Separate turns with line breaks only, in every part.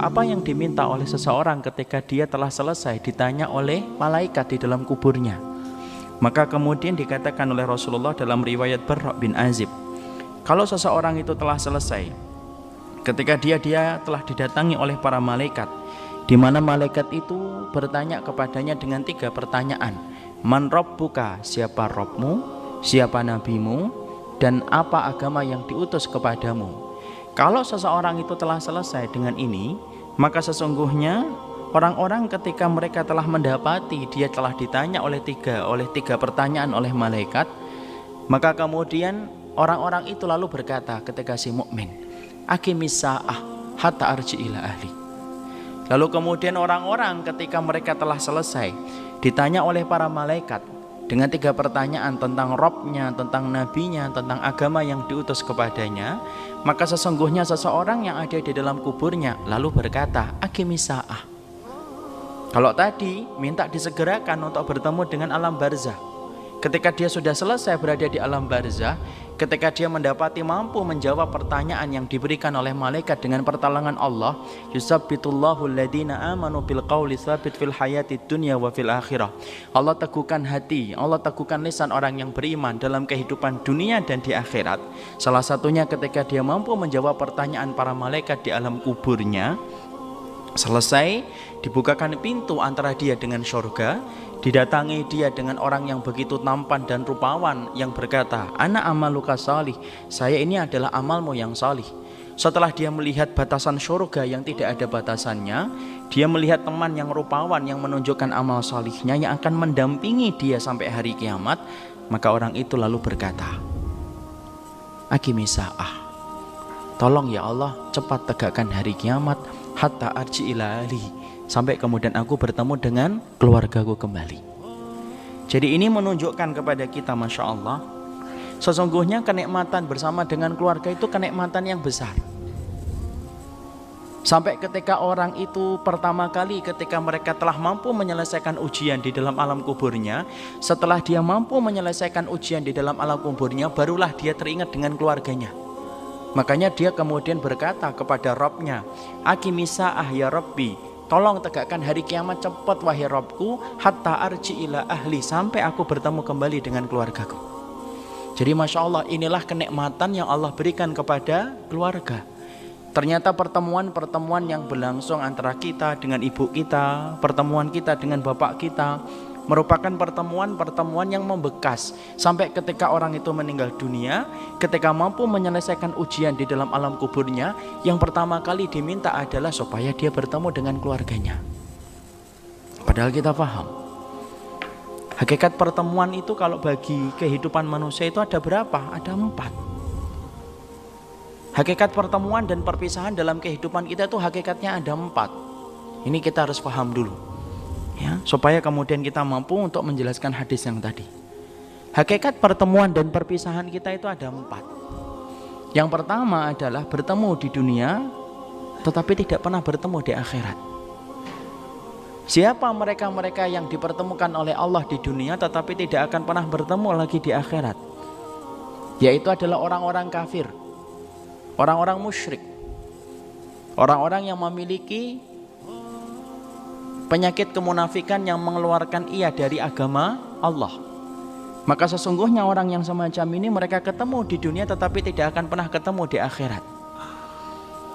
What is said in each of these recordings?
Apa yang diminta oleh seseorang ketika dia telah selesai ditanya oleh malaikat di dalam kuburnya? Maka kemudian dikatakan oleh Rasulullah dalam riwayat Barra bin Azib, kalau seseorang itu telah selesai, ketika dia telah didatangi oleh para malaikat, di mana malaikat itu bertanya kepadanya dengan 3 pertanyaan. Man rabbuka, siapa Rabbmu, siapa nabimu, dan apa agama yang diutus kepadamu. Kalau seseorang itu telah selesai dengan ini, maka sesungguhnya orang-orang ketika mereka telah mendapati dia telah ditanya oleh tiga pertanyaan oleh malaikat, maka kemudian orang-orang itu lalu berkata ketika si mukmin, aqimis sa'ah hatta arji ila ahli. Lalu kemudian orang-orang ketika mereka telah selesai ditanya oleh para malaikat dengan 3 pertanyaan tentang Robnya, tentang nabinya, tentang agama yang diutus kepadanya, maka sesungguhnya seseorang yang ada di dalam kuburnya lalu berkata, aqimis sa'ah. Kalau tadi minta disegerakan untuk bertemu dengan alam barzah, ketika dia sudah selesai berada di alam barzah, ketika dia mendapati mampu menjawab pertanyaan yang diberikan oleh malaikat dengan pertolongan Allah, yusabbitullahu alladhina amanu bil qawli tsabit fil hayati dunya wa fil akhirah. Allah teguhkan hati, Allah teguhkan lisan orang yang beriman dalam kehidupan dunia dan di akhirat. Salah satunya ketika dia mampu menjawab pertanyaan para malaikat di alam kuburnya. Selesai, dibukakan pintu antara dia dengan surga, didatangi dia dengan orang yang begitu tampan dan rupawan yang berkata, ana amaluka salih, saya ini adalah amalmu yang salih. Setelah dia melihat batasan surga yang tidak ada batasannya, dia melihat teman yang rupawan yang menunjukkan amal salihnya yang akan mendampingi dia sampai hari kiamat, maka orang itu lalu berkata, aqimis sa'ah, tolong ya Allah cepat tegakkan hari kiamat, hatta arji ila ahli, sampai kemudian aku bertemu dengan keluargaku kembali. Jadi ini menunjukkan kepada kita, Masya Allah, sesungguhnya kenikmatan bersama dengan keluarga itu kenikmatan yang besar. Sampai ketika orang itu pertama kali ketika mereka telah mampu menyelesaikan ujian di dalam alam kuburnya, setelah dia mampu menyelesaikan ujian di dalam alam kuburnya, barulah dia teringat dengan keluarganya. Makanya dia kemudian berkata kepada Rabbnya, aqimis sa'ah ya Rabbi, tolong tegakkan hari kiamat cepat wahai Rabbku, hatta arji ila ahli, sampai aku bertemu kembali dengan keluargaku. Jadi Masya Allah, inilah kenikmatan yang Allah berikan kepada keluarga. Ternyata pertemuan-pertemuan yang berlangsung antara kita dengan ibu kita, pertemuan kita dengan bapak kita, merupakan pertemuan-pertemuan yang membekas sampai ketika orang itu meninggal dunia. Ketika mampu menyelesaikan ujian di dalam alam kuburnya, yang pertama kali diminta adalah supaya dia bertemu dengan keluarganya. Padahal kita paham hakikat pertemuan itu kalau bagi kehidupan manusia itu ada berapa? Ada 4. Hakikat pertemuan dan perpisahan dalam kehidupan kita itu hakikatnya ada 4. Ini kita harus paham dulu ya, supaya kemudian kita mampu untuk menjelaskan hadis yang tadi. Hakikat pertemuan dan perpisahan kita itu ada 4. Yang pertama adalah bertemu di dunia tetapi tidak pernah bertemu di akhirat. Siapa mereka-mereka yang dipertemukan oleh Allah di dunia tetapi tidak akan pernah bertemu lagi di akhirat? Yaitu adalah orang-orang kafir, orang-orang musyrik, orang-orang yang memiliki penyakit kemunafikan yang mengeluarkan ia dari agama Allah. Maka sesungguhnya orang yang semacam ini mereka ketemu di dunia tetapi tidak akan pernah ketemu di akhirat.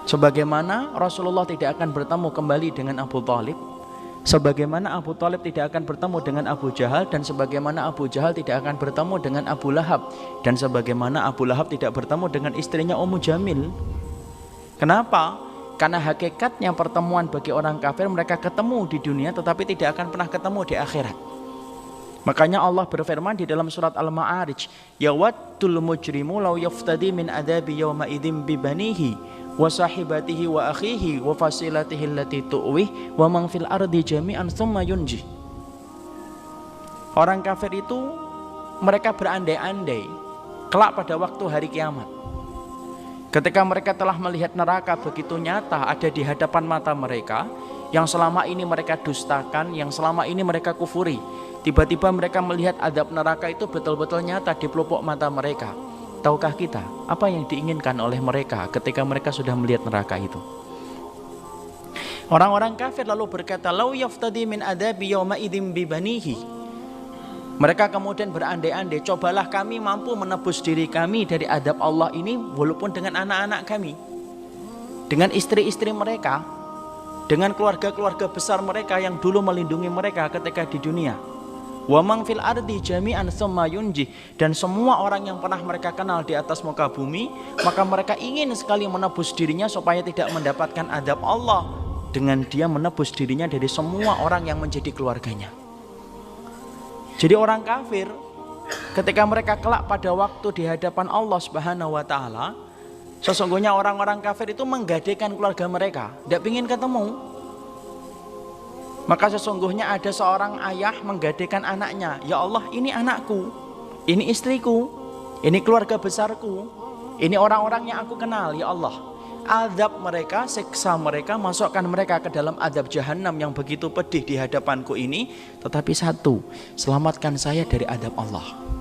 Sebagaimana Rasulullah tidak akan bertemu kembali dengan Abu Thalib, sebagaimana Abu Thalib tidak akan bertemu dengan Abu Jahal, dan sebagaimana Abu Jahal tidak akan bertemu dengan Abu Lahab, dan sebagaimana Abu Lahab tidak bertemu dengan istrinya Ummu Jamil. Kenapa? Karena hakikatnya pertemuan bagi orang kafir, mereka ketemu di dunia tetapi tidak akan pernah ketemu di akhirat. Makanya Allah berfirman di dalam surat Al-Ma'arij, yawaddul mujrimu law yaftadi min adzabi yawma idzin bi banihi wa sahibatihi wa akhihi wa fasilatihi allati tu'wih wa man fil ardi jami'an tsumma yunji. Orang kafir itu mereka berandai-andai kelak pada waktu hari kiamat, ketika mereka telah melihat neraka begitu nyata ada di hadapan mata mereka, yang selama ini mereka dustakan, yang selama ini mereka kufuri, tiba-tiba mereka melihat azab neraka itu betul-betul nyata di pelupuk mata mereka. Tahukah kita apa yang diinginkan oleh mereka ketika mereka sudah melihat neraka itu? Orang-orang kafir lalu berkata, "Lau yaftadi min adabi yawma idzin bi banihi." Mereka kemudian berandai-andai, cobalah kami mampu menebus diri kami dari adab Allah ini walaupun dengan anak-anak kami, dengan istri-istri mereka, dengan keluarga-keluarga besar mereka yang dulu melindungi mereka ketika di dunia. Wa man fil ardi jami'an tsumma yunji, dan semua orang yang pernah mereka kenal di atas muka bumi, maka mereka ingin sekali menebus dirinya supaya tidak mendapatkan adab Allah dengan dia menebus dirinya dari semua orang yang menjadi keluarganya. Jadi orang kafir ketika mereka kelak pada waktu di hadapan Allah Subhanahu wa taala, sesungguhnya orang-orang kafir itu menggadaikan keluarga mereka, tidak ingin ketemu. Maka sesungguhnya ada seorang ayah menggadaikan anaknya, "Ya Allah, ini anakku, ini istriku, ini keluarga besarku, ini orang-orang yang aku kenal, ya Allah. Azab mereka, siksa mereka, masukkan mereka ke dalam azab jahanam yang begitu pedih di hadapanku ini. Tetapi satu, selamatkan saya dari azab Allah."